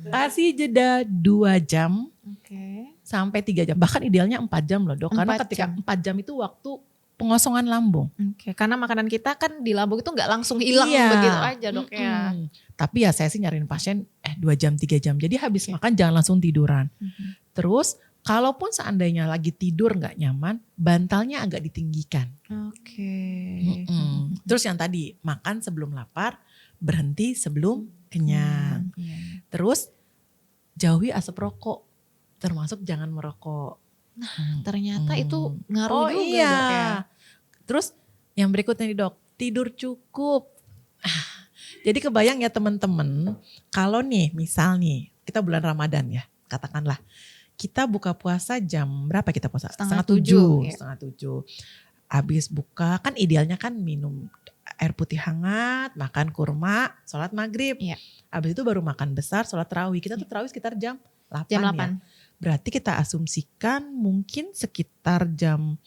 Kasih jeda 2 jam Oke. sampai 3 jam. Bahkan idealnya 4 jam loh dok. Karena 4 ketika jam. 4 jam itu waktu pengosongan lambung. Oke, karena makanan kita kan di lambung itu nggak langsung hilang Iya. begitu aja dok ya. Tapi ya saya sih nyariin pasien 2 jam 3 jam. Jadi habis makan jangan langsung tiduran. Terus kalaupun seandainya lagi tidur nggak nyaman, bantalnya agak ditinggikan. Oke. Terus yang tadi makan sebelum lapar, berhenti sebelum kenyang. Iya. Terus jauhi asap rokok, termasuk jangan merokok. Ternyata itu ngaruh juga iya. dok ya. Terus yang berikutnya nih dok, tidur cukup. Jadi kebayang ya teman-teman, kalau nih misal nih kita bulan Ramadan ya, katakanlah kita buka puasa jam berapa kita puasa? Setengah 7. tujuh, ya. Setengah 7. Habis buka kan idealnya kan minum air putih hangat, makan kurma, sholat maghrib. Iya. Habis itu baru makan besar, sholat tarawih. Kita tuh tarawih sekitar jam 8 Jam 8. ya. Berarti kita asumsikan mungkin sekitar jam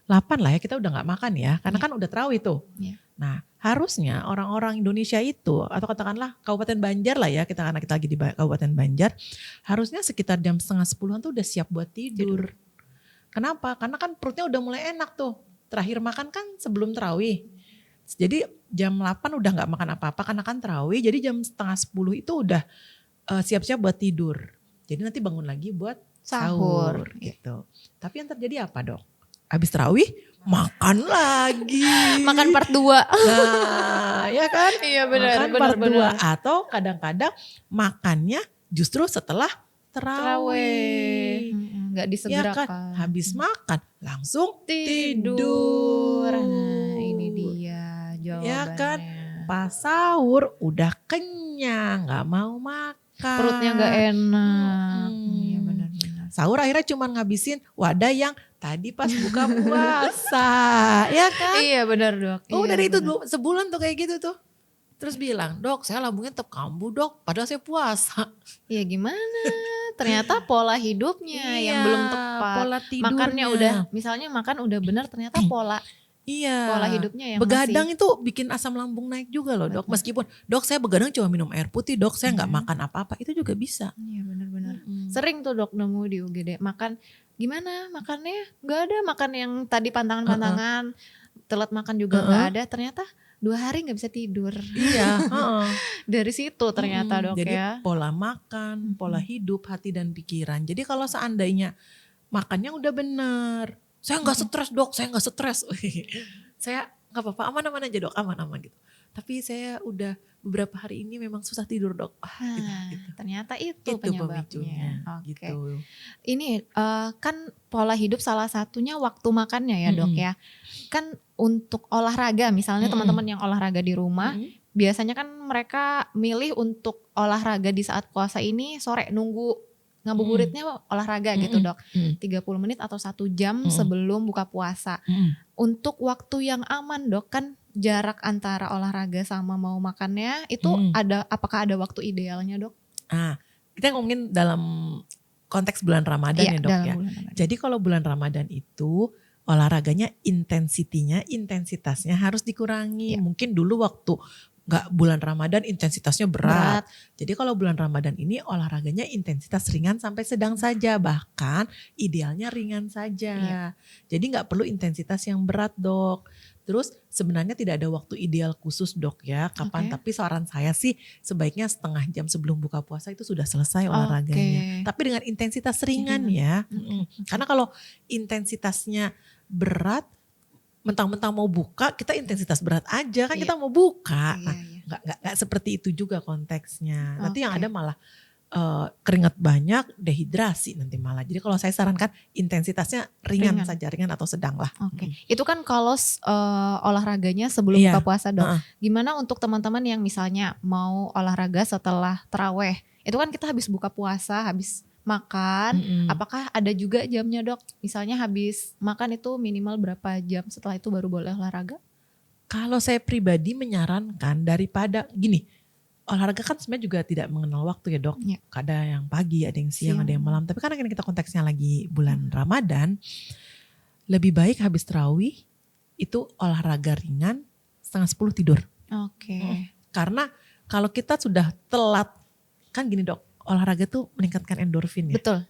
8 lah ya kita udah gak makan ya. Karena kan udah tarawih tuh. Iya. Nah harusnya orang-orang Indonesia itu atau katakanlah Kabupaten Banjar lah ya. Karena kita lagi di Kabupaten Banjar. Harusnya sekitar jam setengah 10-an tuh udah siap buat tidur. Kenapa? Karena kan perutnya udah mulai enak tuh. Terakhir makan kan sebelum tarawih. Jadi jam 8 udah gak makan apa-apa karena kan tarawih. Jadi jam setengah 10 itu udah siap-siap buat tidur. Jadi nanti bangun lagi buat sahur gitu. Tapi yang terjadi apa dok? Habis tarawih makan lagi. Makan part 2. Nah ya kan? Iya benar. Makan part 2. Atau kadang-kadang makannya justru setelah tarawih. Gak Ya disegerakan. kan? Habis makan langsung Tidur. tidur. Nah ini dia jawabannya. Ya kan? Pas sahur udah kenyang, gak mau makan. Perutnya gak enak. Iya benar-benar. Sahur akhirnya cuma ngabisin wadah yang tadi pas buka puasa. Ya kan? Iya benar dok. Oh Iya, dari itu benar. sebulan tuh kayak gitu tuh. Terus bilang, dok saya lambungnya tetap kambuh dok, padahal saya puasa. Iya gimana? Ternyata pola hidupnya yang Iya, belum tepat. pola tidurnya. Makannya udah, misalnya makan udah benar, ternyata pola Iya. hidupnya yang begadang masih. itu bikin asam lambung naik juga loh dok. Betul. Meskipun dok saya begadang cuma minum air putih, dok saya nggak makan apa-apa, itu juga bisa. Iya benar-benar. Sering tuh dok nemu di UGD makan gimana makannya nggak ada, makan yang tadi pantangan-pantangan, telat makan juga nggak ada. Ternyata 2 hari nggak bisa tidur. Iya. Dari situ ternyata dok Jadi ya. pola makan, pola hidup, hati dan pikiran. Jadi kalau seandainya makannya udah bener, saya nggak stres dok, saya nggak stres. Saya nggak apa-apa, aman-aman aja dok, aman-aman gitu. Tapi saya udah beberapa hari ini memang susah tidur dok. Nah, ternyata itu Itu penyebabnya. pemicunya. Oke. Gitu. Ini kan pola hidup salah satunya waktu makannya ya dok ya. Kan untuk olahraga misalnya teman-teman yang olahraga di rumah. Biasanya kan mereka milih untuk olahraga di saat puasa ini sore nunggu ngabuburitnya olahraga gitu dok. 30 menit atau 1 jam sebelum buka puasa. Untuk waktu yang aman dok kan jarak antara olahraga sama mau makannya itu apakah ada waktu idealnya, Dok? Kita ngomongin dalam konteks bulan Ramadan ya, Dok ya. Bulan Ramadan. Jadi kalau bulan Ramadan itu olahraganya intensitasnya harus dikurangi. Mungkin dulu waktu nggak bulan Ramadan intensitasnya berat. Jadi kalau bulan Ramadan ini olahraganya intensitas ringan sampai sedang saja, bahkan idealnya ringan saja. Jadi nggak perlu intensitas yang berat, Dok. Terus sebenarnya tidak ada waktu ideal khusus, Dok ya. Kapan? Tapi saran saya sih sebaiknya setengah jam sebelum buka puasa itu sudah selesai olahraganya. Tapi dengan intensitas ringan ya. Karena kalau intensitasnya berat, mentang-mentang mau buka, kita intensitas berat aja kan kita mau buka. Nah, nggak seperti itu juga konteksnya. Nanti yang ada malah keringat banyak, dehidrasi nanti malah. Jadi kalau saya sarankan intensitasnya ringan saja, ringan atau sedang lah. Itu kan kalau olahraganya sebelum buka puasa, Dok. Gimana untuk teman-teman yang misalnya mau olahraga setelah taraweh? Itu kan kita habis buka puasa, habis makan, apakah ada juga jamnya, Dok? Misalnya habis makan itu minimal berapa jam setelah itu baru boleh olahraga? Kalau saya pribadi menyarankan daripada gini, olahraga kan sebenarnya juga tidak mengenal waktu ya, Dok. Ada yang pagi, ada yang siang, ada yang malam. Tapi karena kita konteksnya lagi bulan Ramadan, lebih baik habis tarawih itu olahraga ringan, 9:30 tidur. Karena kalau kita sudah telat, kan gini, Dok. Olahraga tuh meningkatkan endorfin ya. Betul.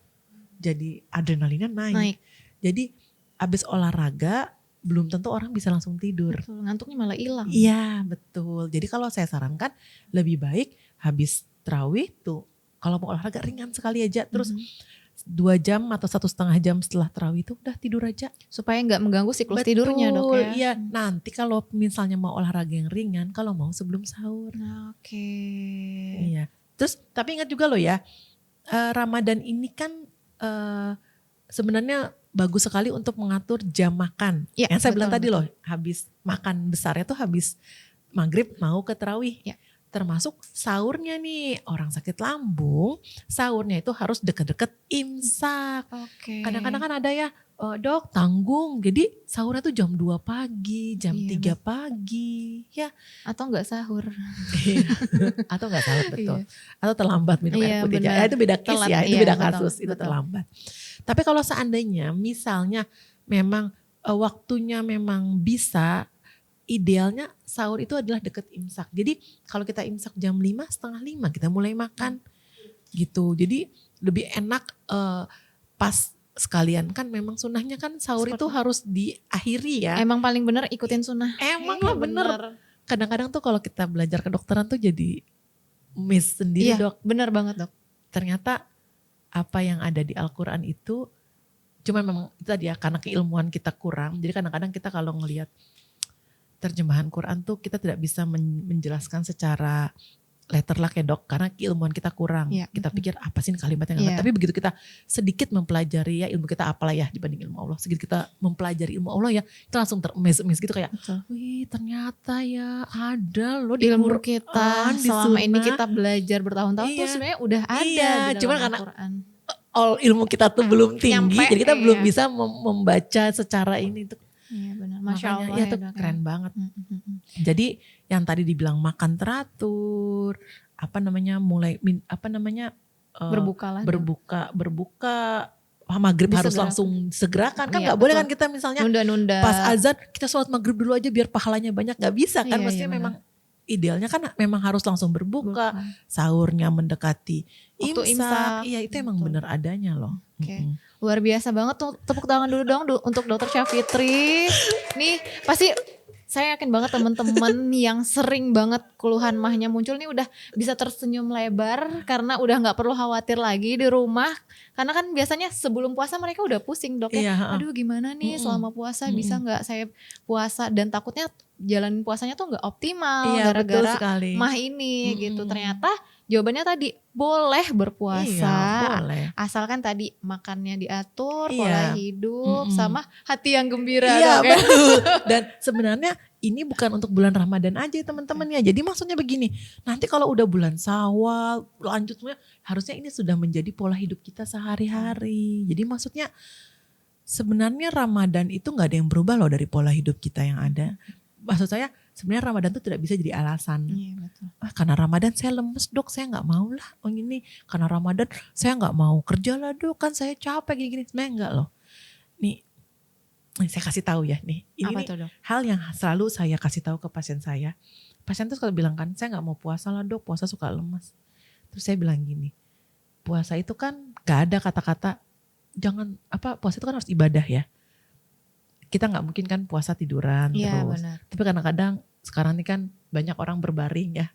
Jadi adrenalinnya naik. Jadi abis olahraga belum tentu orang bisa langsung tidur. Betul, ngantuknya malah hilang. Iya betul. Jadi kalau saya sarankan lebih baik habis tarawih tuh kalau mau olahraga ringan sekali aja. Terus 2 jam atau 1,5 jam setelah tarawih itu udah tidur aja. Supaya gak mengganggu siklus tidurnya, Dok ya. Iya, nanti kalau misalnya mau olahraga yang ringan, kalau mau sebelum sahur. Iya. Terus tapi ingat juga loh ya, Ramadan ini kan sebenarnya bagus sekali untuk mengatur jam makan. Yang saya bilang tadi loh, habis makan besarnya tuh habis maghrib mau ke tarawih. Termasuk sahurnya nih, orang sakit lambung, sahurnya itu harus deket-deket imsak. Kadang-kadang kan ada ya, Dok tanggung, jadi sahurnya tuh jam 2 pagi, jam 3 pagi. Ya. Atau gak sahur. Atau gak sahur, betul. Atau terlambat minum air putih. Itu beda case ya, itu beda kasus, itu terlambat. Tapi kalau seandainya misalnya memang waktunya memang bisa, idealnya sahur itu adalah deket imsak. Jadi kalau kita imsak jam 5, setengah 5 kita mulai makan gitu. Jadi lebih enak pas sekalian kan memang sunnahnya kan sahur itu harus diakhiri ya. Emang paling bener ikutin sunnah. Emang lah bener. Kadang-kadang tuh kalau kita belajar kedokteran tuh jadi miss sendiri, Dok. Bener banget, Dok. Ternyata apa yang ada di Al-Quran itu cuma memang itu tadi ya, karena keilmuan kita kurang. Jadi kadang-kadang kita kalau ngelihat terjemahan Quran tuh kita tidak bisa menjelaskan secara letter lah ya, Dok, karena keilmuan kita kurang. Kita pikir apa sih kalimat yang tapi begitu kita sedikit mempelajari ya, ilmu kita apalah ya dibanding ilmu Allah. Sedikit kita mempelajari ilmu Allah ya, kita langsung teremes-emes gitu kayak, wih ternyata ya ada loh di ilmu Quran, kita selama ini kita belajar bertahun-tahun tuh sebenarnya udah ada di dalam cuman karena Al-Quran. Ilmu kita tuh belum tinggi, jadi kita belum bisa membaca secara ini tuh. Iya benar, Masya Allah ya tuh keren banget. Jadi yang tadi dibilang makan teratur, berbuka, maghrib harus langsung segerakan kan nggak boleh kan kita misalnya nunda-nunda pas azan kita sholat maghrib dulu aja biar pahalanya banyak, nggak bisa kan, mestinya memang idealnya kan memang harus langsung berbuka, sahurnya mendekati imsak. Iya itu emang bener adanya loh. Luar biasa banget tuh, tepuk tangan dulu dong untuk Dr. Syafitri. Nih pasti saya yakin banget teman-teman yang sering banget keluhan mahnya muncul nih udah bisa tersenyum lebar karena udah gak perlu khawatir lagi di rumah. Karena kan biasanya sebelum puasa mereka udah pusing, Dok ya. Aduh gimana nih selama puasa bisa gak saya puasa, dan takutnya jalan puasanya tuh gak optimal gara-gara mah ini gitu. Ternyata jawabannya tadi boleh berpuasa, boleh. Asalkan tadi makannya diatur, pola hidup, sama hati yang gembira. Betul. Dan sebenarnya ini bukan untuk bulan Ramadan aja teman-teman ya. Jadi maksudnya begini, nanti kalau udah bulan Syawal, lanjutnya harusnya ini sudah menjadi pola hidup kita sehari-hari. Jadi maksudnya sebenarnya Ramadan itu gak ada yang berubah loh dari pola hidup kita yang ada. Maksud saya sebenarnya Ramadan tuh tidak bisa jadi alasan. Iya, betul. Karena Ramadan saya lemes dok, saya nggak mau lah. Oh ini karena Ramadan saya nggak mau kerja lah dok, kan saya capek gini-gini. Sebenarnya enggak loh. Nih saya kasih tahu ya nih. Ini Apa nih, tuh dok? hal yang selalu saya kasih tahu ke pasien saya. Pasien tuh suka bilang kan, saya nggak mau puasa lah dok, puasa suka lemes. Terus saya bilang gini, puasa itu kan nggak ada kata-kata jangan puasa itu kan harus ibadah ya. Kita nggak mungkin kan puasa tiduran Iya, terus. benar. Tapi kadang-kadang sekarang ini kan banyak orang berbaring ya.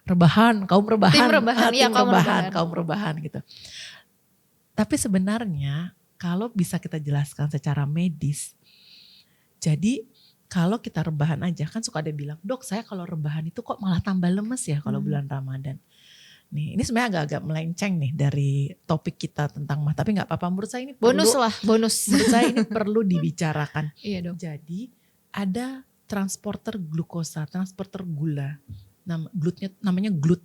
Rebahan, kaum rebahan. Tim rebahan, iya, kaum rebahan gitu. Tapi sebenarnya kalau bisa kita jelaskan secara medis. Jadi kalau kita rebahan aja kan suka ada bilang, dok saya kalau rebahan itu kok malah tambah lemes ya kalau bulan Ramadan. Nih, ini sebenarnya agak-agak melenceng nih dari topik kita tentang mah, tapi nggak apa-apa. Menurut saya ini Bonus perlu, lah, bonus. menurut saya ini perlu dibicarakan. Iya dok. Jadi ada transporter glukosa, transporter gula. Glutnya namanya glut.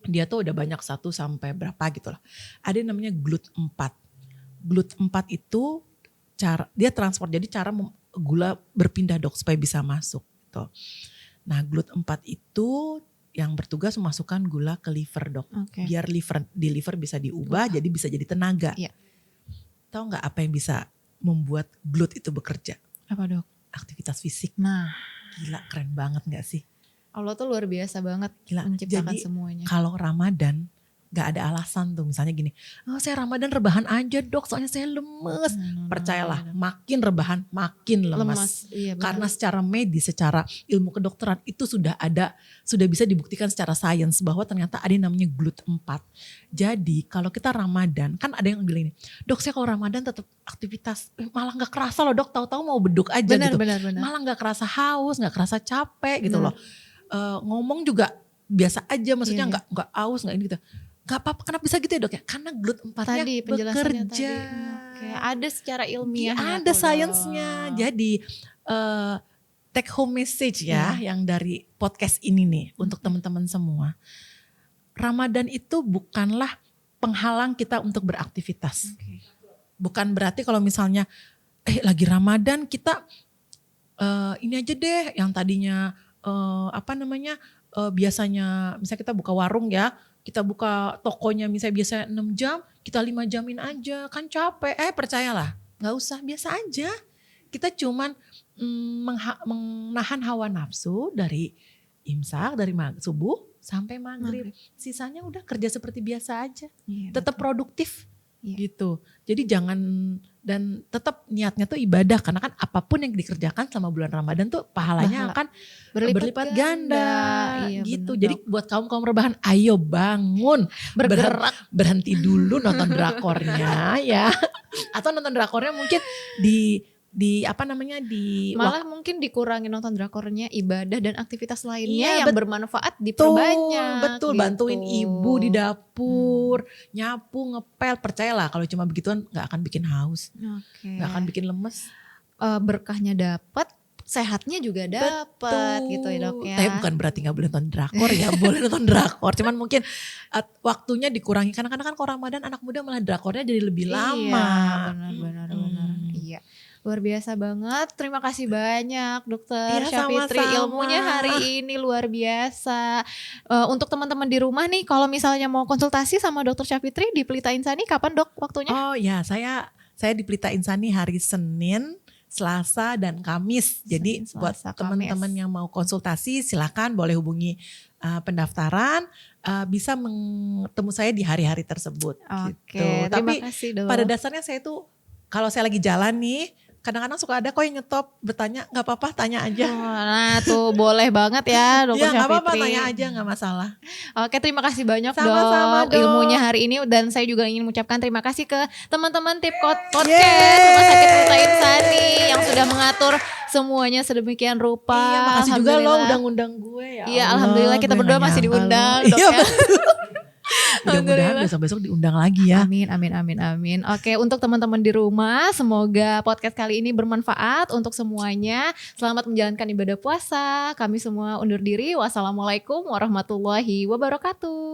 Dia tuh udah banyak 1 sampai berapa gitu lah. Ada yang namanya glut 4. Glut 4 itu dia transport, jadi cara gula berpindah dok supaya bisa masuk gitu. Nah glut 4 itu yang bertugas memasukkan gula ke liver dok. Okay. Biar di liver bisa diubah jadi bisa jadi tenaga. Iya. Tahu nggak apa yang bisa membuat glut itu bekerja? Apa dok? Aktivitas fisik. Nah, Gila keren banget gak sih? Allah tuh luar biasa banget Gila. menciptakan Jadi, semuanya. Kalau Ramadan gak ada alasan tuh, misalnya gini, oh saya Ramadan rebahan aja dok soalnya saya lemes. Percayalah makin rebahan makin lemes. Iya, benar. Karena secara medis, secara ilmu kedokteran itu sudah bisa dibuktikan secara sains bahwa ternyata ada yang namanya glut 4. Jadi kalau kita Ramadan, kan ada yang bilang ini, dok saya kalau Ramadan tetap aktivitas, malah gak kerasa loh dok, tahu-tahu mau beduk aja gitu. Benar. Malah gak kerasa haus, gak kerasa capek gitu loh. Ngomong juga biasa aja, maksudnya nggak aus, nggak ini gitu. Gak apa-apa, kenapa bisa gitu ya dok ya? Karena glut 4-nya Tadi penjelasannya bekerja. Oke, ada secara ilmiah. Ada sainsnya. Jadi take home message ya yang dari podcast ini nih untuk teman-teman semua. Ramadan itu bukanlah penghalang kita untuk beraktivitas. Okay. Bukan berarti kalau misalnya lagi Ramadan kita ini aja deh yang tadinya biasanya misalnya kita buka warung ya, kita buka tokonya misalnya biasa 6 jam, kita 5 jamin aja, kan capek. Percayalah, gak usah, biasa aja. Kita cuman menahan hawa nafsu dari imsak, dari subuh sampai maghrib. Sisanya udah kerja seperti biasa aja. Iya, tetap produktif gitu. Jadi jangan, dan tetap niatnya tuh ibadah, karena kan apapun yang dikerjakan selama bulan Ramadan tuh pahalanya akan berlipat ganda gitu. Bener, jadi buat kaum rebahan, ayo bangun, bergerak, berhenti dulu nonton drakornya ya, atau nonton drakornya mungkin malah mungkin dikurangi nonton drakornya, ibadah dan aktivitas lainnya yang bermanfaat diperbanyak. Betul, gitu. bantuin ibu di dapur, nyapu, ngepel. Percayalah kalau cuma begituan gak akan bikin haus, gak akan bikin lemes. Berkahnya dapat, sehatnya juga dapat gitu ya dok ya. Tapi bukan berarti gak boleh nonton drakor ya, boleh nonton drakor. Cuman mungkin waktunya dikurangi, karena kan kalau Ramadan anak muda malah drakornya jadi lebih lama. Iya, benar. Iya. Luar biasa banget, terima kasih banyak Dokter Syafitri, ilmunya hari ini luar biasa. Untuk teman-teman di rumah nih, kalau misalnya mau konsultasi sama Dokter Syafitri di Pelita Insani, kapan dok waktunya? Oh ya, saya di Pelita Insani hari Senin, Selasa dan Kamis. Jadi buat teman-teman yang mau konsultasi silakan boleh hubungi pendaftaran, bisa ketemu saya di hari-hari tersebut. Oke, gitu. Terima Tapi kasih dok. Pada dasarnya saya tuh kalau saya lagi jalan nih, kadang-kadang suka ada kok yang nyetop bertanya, gak apa-apa tanya aja. Nah tuh boleh banget ya Dokter Syafitri. Gak apa-apa, tanya aja gak masalah. Oke, terima kasih banyak Sama-sama, dok ilmunya hari ini. Dan saya juga ingin mengucapkan terima kasih ke teman-teman Tip Podcast Rumah Sakit Pelita Insani yang sudah mengatur semuanya sedemikian rupa. Iya, makasih juga lo udah ngundang gue ya. Iya, alhamdulillah kita berdua masih diundang dok ya. Mudah-mudahan besok-besok diundang lagi ya. Amin. Oke, untuk teman-teman di rumah, semoga podcast kali ini bermanfaat untuk semuanya. Selamat menjalankan ibadah puasa. Kami semua undur diri. Wassalamualaikum warahmatullahi wabarakatuh.